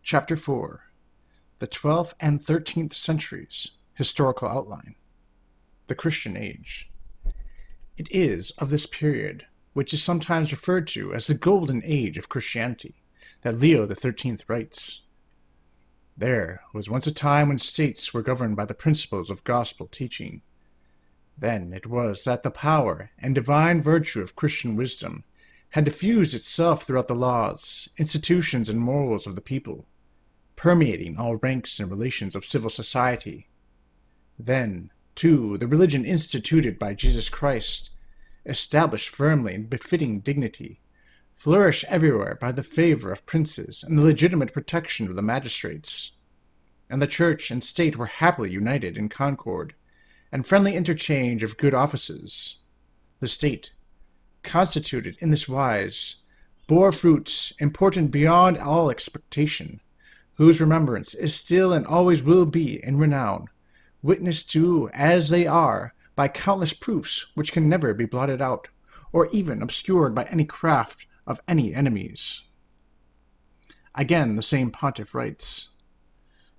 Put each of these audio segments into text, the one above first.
Chapter 4. The 12th and 13th Centuries. Historical Outline. The Christian Age. It is of this period, which is sometimes referred to as the Golden Age of Christianity, that Leo XIII writes, "There was once a time when states were governed by the principles of gospel teaching. Then it was that the power and divine virtue of Christian wisdom had diffused itself throughout the laws, institutions, and morals of the people, permeating all ranks and relations of civil society. Then, too, the religion instituted by Jesus Christ, established firmly in befitting dignity, flourished everywhere by the favor of princes and the legitimate protection of the magistrates. And the church and state were happily united in concord and friendly interchange of good offices. The state, constituted in this wise, bore fruits important beyond all expectation, whose remembrance is still and always will be in renown, witnessed to as they are by countless proofs which can never be blotted out, or even obscured by any craft of any enemies." Again, the same pontiff writes,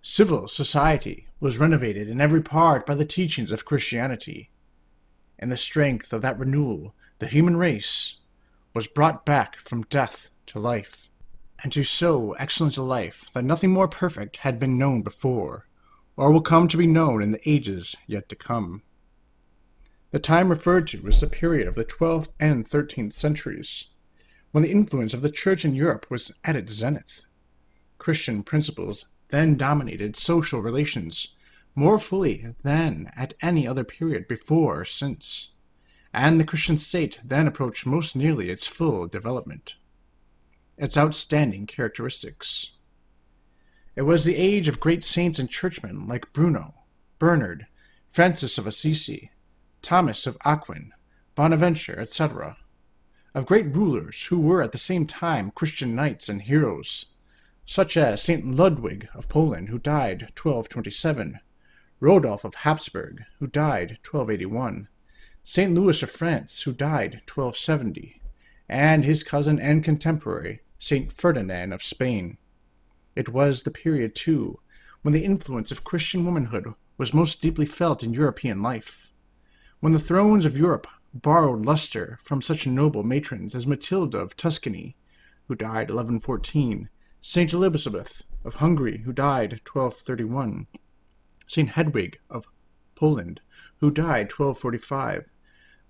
"Civil society was renovated in every part by the teachings of Christianity. In the strength of that renewal, the human race was brought back from death to life, and to so excellent a life that nothing more perfect had been known before, or will come to be known in the ages yet to come." The time referred to is the period of the 12th and 13th centuries, when the influence of the Church in Europe was at its zenith. Christian principles then dominated social relations more fully than at any other period before or since, and the Christian state then approached most nearly its full development. Its outstanding characteristics. It was the age of great saints and churchmen like Bruno, Bernard, Francis of Assisi, Thomas of Aquin, Bonaventure, etc., of great rulers who were at the same time Christian knights and heroes, such as St. Ludwig of Poland, who died 1227, Rodolph of Habsburg, who died 1281, St. Louis of France, who died 1270, and his cousin and contemporary, St. Ferdinand of Spain. It was the period, too, when the influence of Christian womanhood was most deeply felt in European life, when the thrones of Europe borrowed luster from such noble matrons as Matilda of Tuscany, who died 1114, St. Elizabeth of Hungary, who died 1231, St. Hedwig of Poland, who died 1245,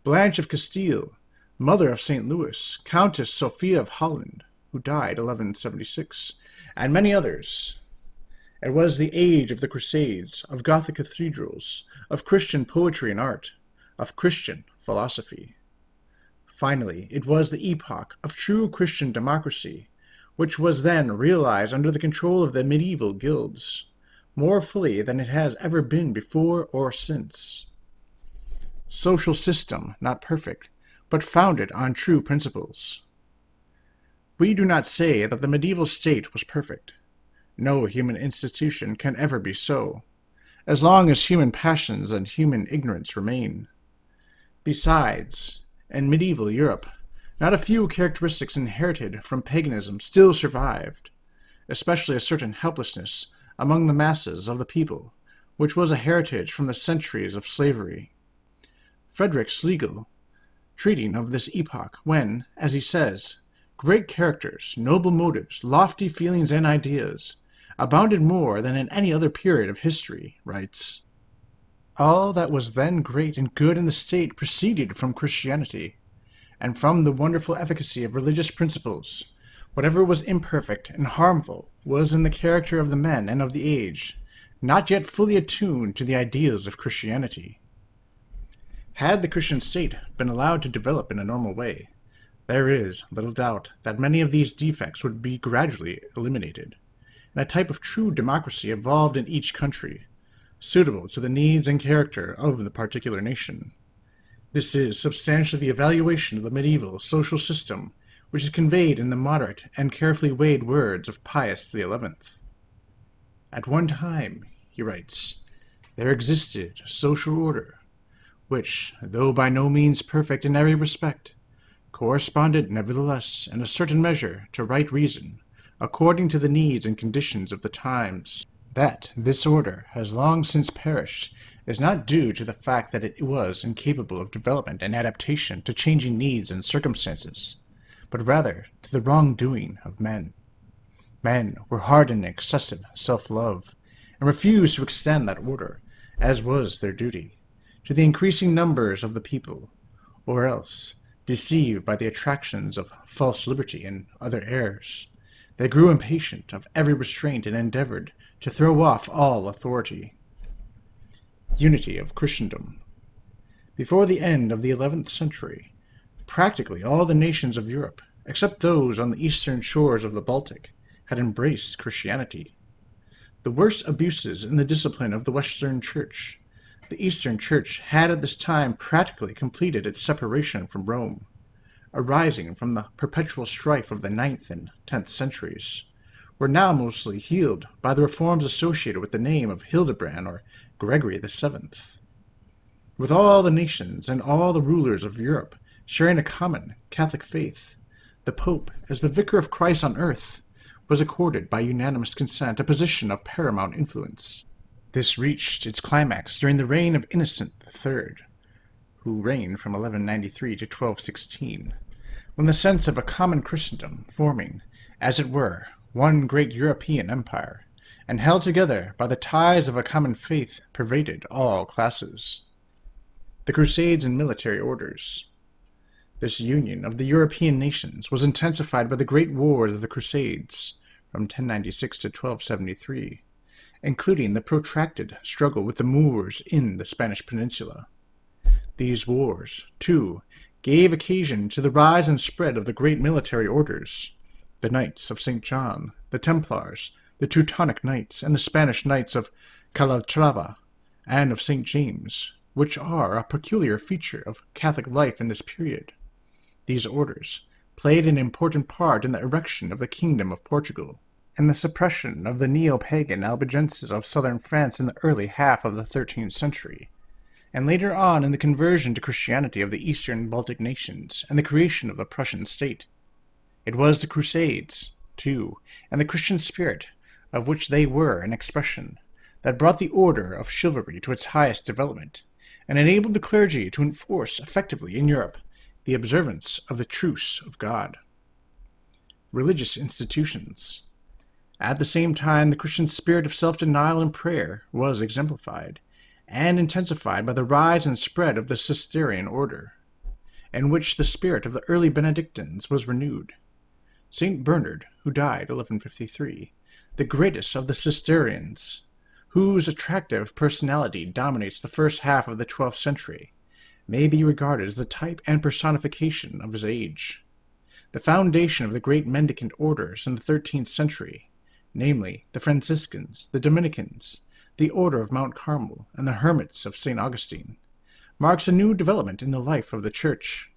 Blanche of Castile, mother of St. Louis, Countess Sophia of Holland, who died 1176, and many others. It was the age of the Crusades, of Gothic cathedrals, of Christian poetry and art, of Christian philosophy. Finally, it was the epoch of true Christian democracy, which was then realized under the control of the medieval guilds, more fully than it has ever been before or since. Social system not perfect, but founded on true principles. We do not say that the medieval state was perfect. No human institution can ever be so, as long as human passions and human ignorance remain. Besides, in medieval Europe, not a few characteristics inherited from paganism still survived, especially a certain helplessness among the masses of the people, which was a heritage from the centuries of slavery. Frederick Schlegel, treating of this epoch when, as he says, great characters, noble motives, lofty feelings and ideas abounded more than in any other period of history, writes, "All that was then great and good in the state proceeded from Christianity, and from the wonderful efficacy of religious principles. Whatever was imperfect and harmful was in the character of the men and of the age, not yet fully attuned to the ideals of Christianity." Had the Christian state been allowed to develop in a normal way, there is little doubt that many of these defects would be gradually eliminated, and a type of true democracy evolved in each country, suitable to the needs and character of the particular nation. This is substantially the evaluation of the medieval social system, which is conveyed in the moderate and carefully weighed words of Pius XI. "At one time," he writes, "there existed a social order, which, though by no means perfect in every respect, corresponded nevertheless in a certain measure to right reason, according to the needs and conditions of the times. That this order has long since perished is not due to the fact that it was incapable of development and adaptation to changing needs and circumstances, but rather to the wrongdoing of men. Men were hardened in excessive self-love, and refused to extend that order, as was their duty, to the increasing numbers of the people, or else, deceived by the attractions of false liberty and other errors, they grew impatient of every restraint and endeavored to throw off all authority. Unity of Christendom. Before the end of the 11th century, practically all the nations of Europe, except those on the eastern shores of the Baltic, had embraced Christianity. The worst abuses in the discipline of the Western Church, the Eastern Church had at this time practically completed its separation from Rome, arising from the perpetual strife of the 9th and 10th centuries, were now mostly healed by the reforms associated with the name of Hildebrand or Gregory VII. With all the nations and all the rulers of Europe sharing a common Catholic faith, the Pope, as the Vicar of Christ on earth, was accorded by unanimous consent a position of paramount influence. This reached its climax during the reign of Innocent III, who reigned from 1193 to 1216, when the sense of a common Christendom forming, as it were, one great European empire, and held together by the ties of a common faith, pervaded all classes. The Crusades and military orders. This union of the European nations was intensified by the great wars of the Crusades, from 1096 to 1273, including the protracted struggle with the Moors in the Spanish peninsula. These wars, too, gave occasion to the rise and spread of the great military orders, the Knights of St. John, the Templars, the Teutonic Knights, and the Spanish Knights of Calatrava and of St. James, which are a peculiar feature of Catholic life in this period. These orders played an important part in the erection of the Kingdom of Portugal, and the suppression of the neo-pagan Albigenses of southern France in the early half of the 13th century, and later on in the conversion to Christianity of the eastern Baltic nations and the creation of the Prussian state. It was the Crusades, too, and the Christian spirit, of which they were an expression, that brought the order of chivalry to its highest development, and enabled the clergy to enforce effectively in Europe the observance of the truce of God. Religious institutions. At the same time, the Christian spirit of self-denial and prayer was exemplified and intensified by the rise and spread of the Cistercian order, in which the spirit of the early Benedictines was renewed. St. Bernard, who died 1153, the greatest of the Cistercians, whose attractive personality dominates the first half of the 12th century, may be regarded as the type and personification of his age. The foundation of the great mendicant orders in the 13th century, namely the Franciscans, the Dominicans, the Order of Mount Carmel, and the Hermits of St. Augustine, marks a new development in the life of the Church.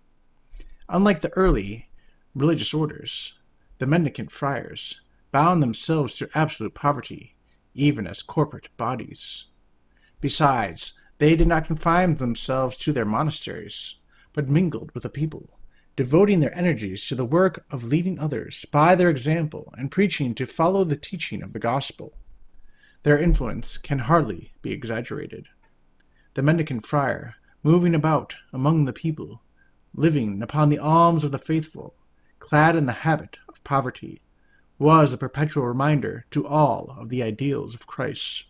Unlike the early religious orders, the mendicant friars bound themselves to absolute poverty, even as corporate bodies. Besides, they did not confine themselves to their monasteries, but mingled with the people, devoting their energies to the work of leading others by their example and preaching to follow the teaching of the gospel. Their influence can hardly be exaggerated. The mendicant friar, moving about among the people, living upon the alms of the faithful, clad in the habit of poverty, was a perpetual reminder to all of the ideals of Christ.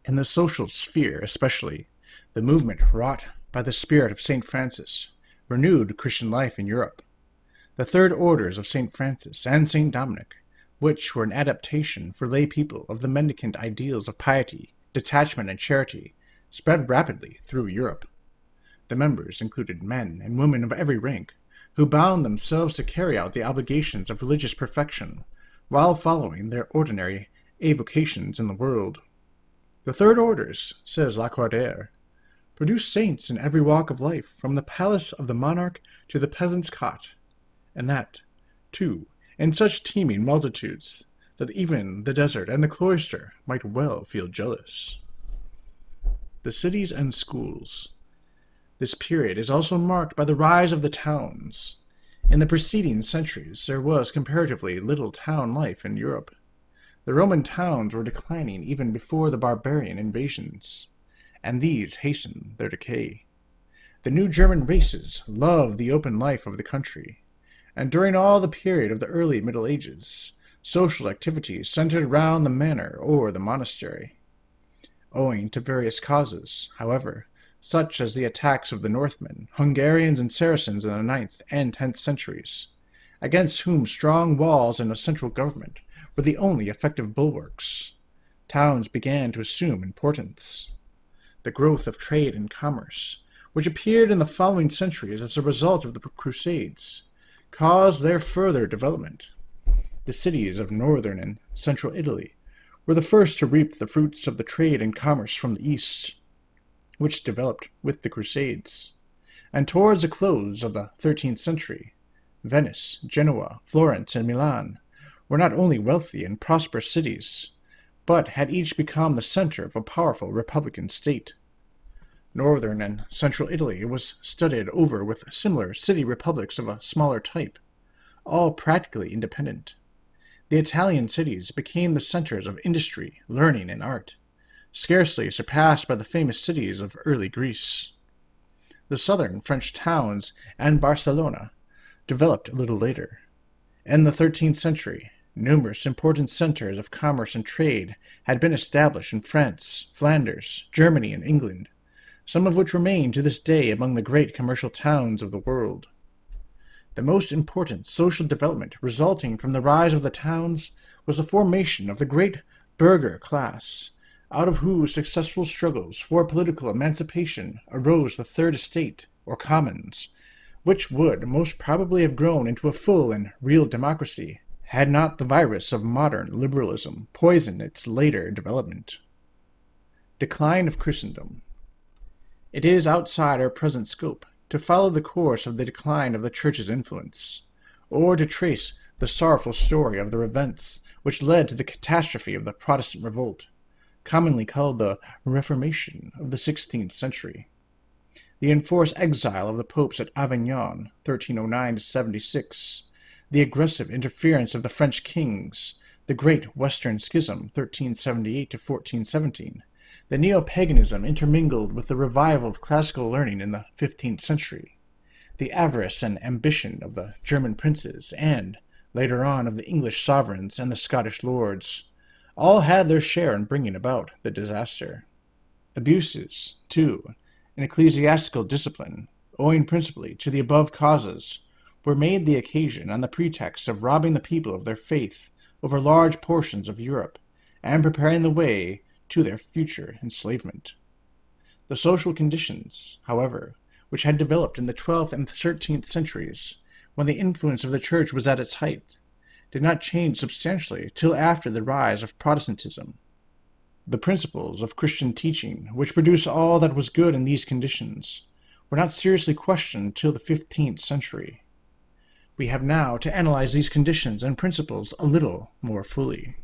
In the social sphere especially, the movement wrought by the spirit of St. Francis renewed Christian life in Europe. The third orders of St. Francis and St. Dominic, which were an adaptation for lay people of the mendicant ideals of piety, detachment, and charity, spread rapidly through Europe. The members included men and women of every rank, who bound themselves to carry out the obligations of religious perfection, while following their ordinary avocations in the world. The third orders, says Lacordaire, produced saints in every walk of life, from the palace of the monarch to the peasant's cot, and that, too, in such teeming multitudes that even the desert and the cloister might well feel jealous. The cities and schools. This period is also marked by the rise of the towns. In the preceding centuries, there was comparatively little town life in Europe. The Roman towns were declining even before the barbarian invasions, and these hastened their decay. The new German races loved the open life of the country, and during all the period of the early Middle Ages, social activities centered around the manor or the monastery. Owing to various causes, however, such as the attacks of the Northmen, Hungarians, and Saracens in the 9th and 10th centuries, against whom strong walls and a central government were the only effective bulwarks, towns began to assume importance. The growth of trade and commerce, which appeared in the following centuries as a result of the Crusades, caused their further development. The cities of northern and central Italy were the first to reap the fruits of the trade and commerce from the east, which developed with the Crusades. And towards the close of the 13th century, Venice, Genoa, Florence, and Milan were not only wealthy and prosperous cities, but had each become the center of a powerful republican state. Northern and central Italy was studded over with similar city republics of a smaller type, all practically independent. The Italian cities became the centers of industry, learning, and art, scarcely surpassed by the famous cities of early Greece. The southern French towns and Barcelona developed a little later. In the 13th century, numerous important centers of commerce and trade had been established in France, Flanders, Germany, and England, some of which remain to this day among the great commercial towns of the world. The most important social development resulting from the rise of the towns was the formation of the great burgher class, out of whose successful struggles for political emancipation arose the Third Estate, or commons, which would most probably have grown into a full and real democracy had not the virus of modern liberalism poisoned its later development. Decline of Christendom. It is outside our present scope to follow the course of the decline of the Church's influence, or to trace the sorrowful story of the events which led to the catastrophe of the Protestant revolt, commonly called the Reformation of the 16th century. The enforced exile of the popes at Avignon, 1309-76, the aggressive interference of the French kings, the Great Western Schism, 1378-1417, the neo-paganism intermingled with the revival of classical learning in the 15th century, the avarice and ambition of the German princes, and, later on, of the English sovereigns and the Scottish lords, all had their share in bringing about the disaster. Abuses, too, in ecclesiastical discipline, owing principally to the above causes, were made the occasion on the pretext of robbing the people of their faith over large portions of Europe, and preparing the way to their future enslavement. The social conditions, however, which had developed in the 12th and 13th centuries, when the influence of the Church was at its height, did not change substantially till after the rise of Protestantism. The principles of Christian teaching, which produced all that was good in these conditions, were not seriously questioned till the 15th century. We have now to analyze these conditions and principles a little more fully.